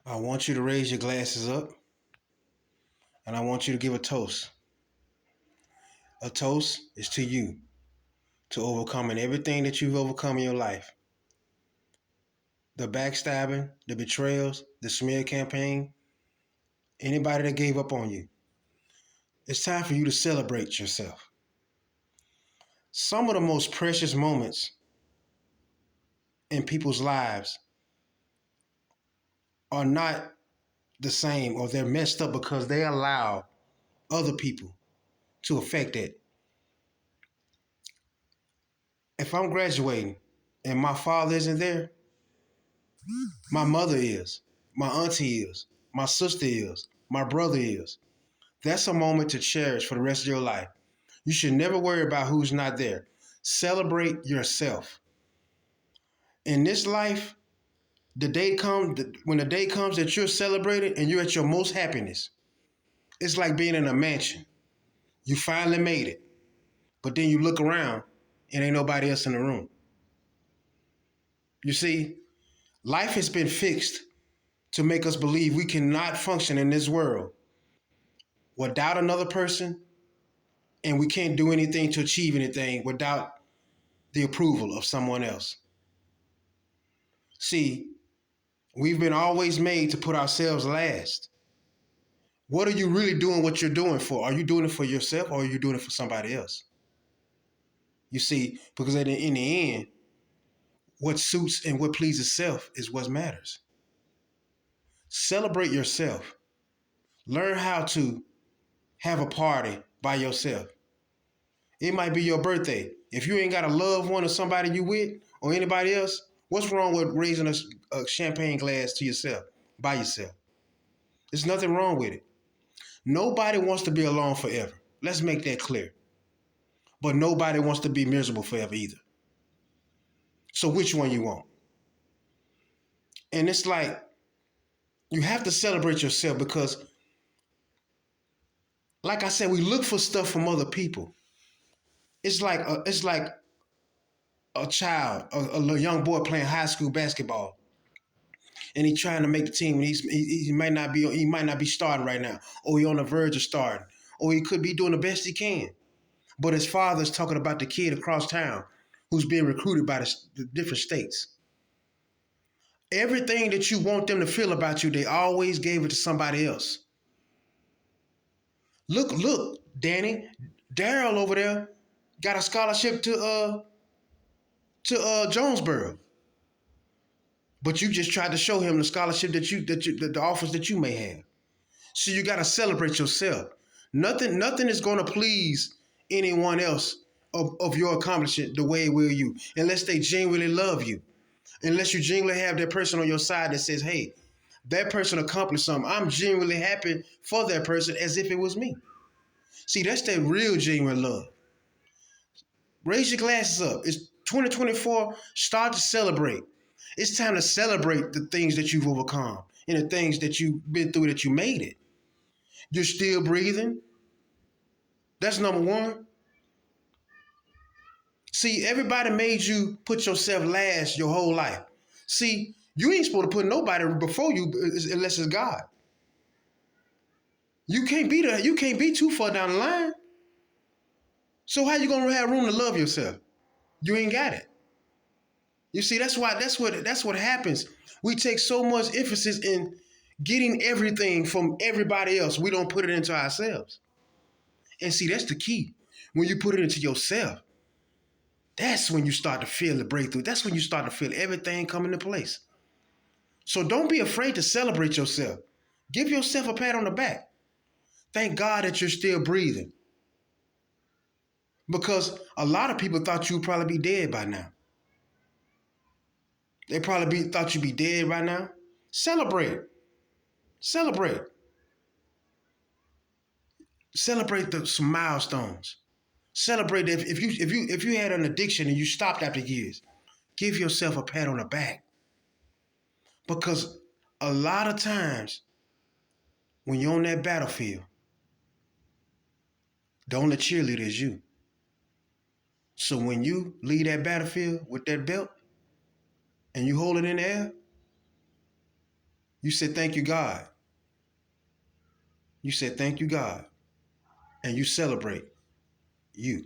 I want you to raise your glasses up and I want you to give a toast. A toast is to you, to overcoming everything that you've overcome in your life. The backstabbing, the betrayals, the smear campaign, anybody that gave up on you. It's time for you to celebrate yourself. Some of the most precious moments in people's lives are not the same, or they're messed up because they allow other people to affect it. If I'm graduating and my father isn't there, my mother is, my auntie is, my sister is, my brother is. That's a moment to cherish for the rest of your life. You should never worry about who's not there. Celebrate yourself. In this life, when the day comes that you're celebrated and you're at your most happiness, it's like being in a mansion. You finally made it, but then you look around and ain't nobody else in the room. You see, life has been fixed to make us believe we cannot function in this world without another person, and we can't do anything to achieve anything without the approval of someone else. See, we've been always made to put ourselves last. What are you really doing what you're doing for? Are you doing it for yourself or are you doing it for somebody else? You see, because in the end, what suits and what pleases self is what matters. Celebrate yourself. Learn how to have a party by yourself. It might be your birthday. If you ain't got a loved one or somebody you with or anybody else, what's wrong with raising a champagne glass to yourself, by yourself? There's nothing wrong with it. Nobody wants to be alone forever. Let's make that clear. But nobody wants to be miserable forever either. So which one you want? And it's like you have to celebrate yourself because, like I said, we look for stuff from other people. It's like a child, a young boy playing high school basketball, and he's trying to make the team. And he might not be starting right now, or he on the verge of starting, or he could be doing the best he can. But his father's talking about the kid across town who's being recruited by the different states. Everything that you want them to feel about you, they always gave it to somebody else. Look, Danny, Daryl over there got a scholarship to Jonesboro, but you just tried to show him the scholarship the offers that you may have. So you got to celebrate yourself. Nothing is going to please anyone else of your accomplishment the way it will you, unless they genuinely love you. Unless you genuinely have that person on your side that says, hey, that person accomplished something. I'm genuinely happy for that person as if it was me. See, that's that real genuine love. Raise your glasses up. It's 2024. Start to celebrate. It's time to celebrate the things that you've overcome and the things that you've been through that you made it. You're still breathing. That's number one. See, everybody made you put yourself last your whole life. See, you ain't supposed to put nobody before you unless it's God. You can't be there. You can't be too far down the line. So how you gonna have room to love yourself? You ain't got it. You see, that's what happens. We take so much emphasis in getting everything from everybody else. We don't put it into ourselves. And see, that's the key. When you put it into yourself, that's when you start to feel the breakthrough. That's when you start to feel everything come into place. So don't be afraid to celebrate yourself. Give yourself a pat on the back. Thank God that you're still breathing. Because a lot of people thought you'd probably be dead by now. They probably thought you'd be dead right now. Celebrate. Celebrate. Celebrate some milestones. Celebrate that if you had an addiction and you stopped after years, give yourself a pat on the back. Because a lot of times when you're on that battlefield, the only cheerleader is you. So when you leave that battlefield with that belt and you hold it in the air, You said, thank you, God. You said, thank you, God. And you celebrate you.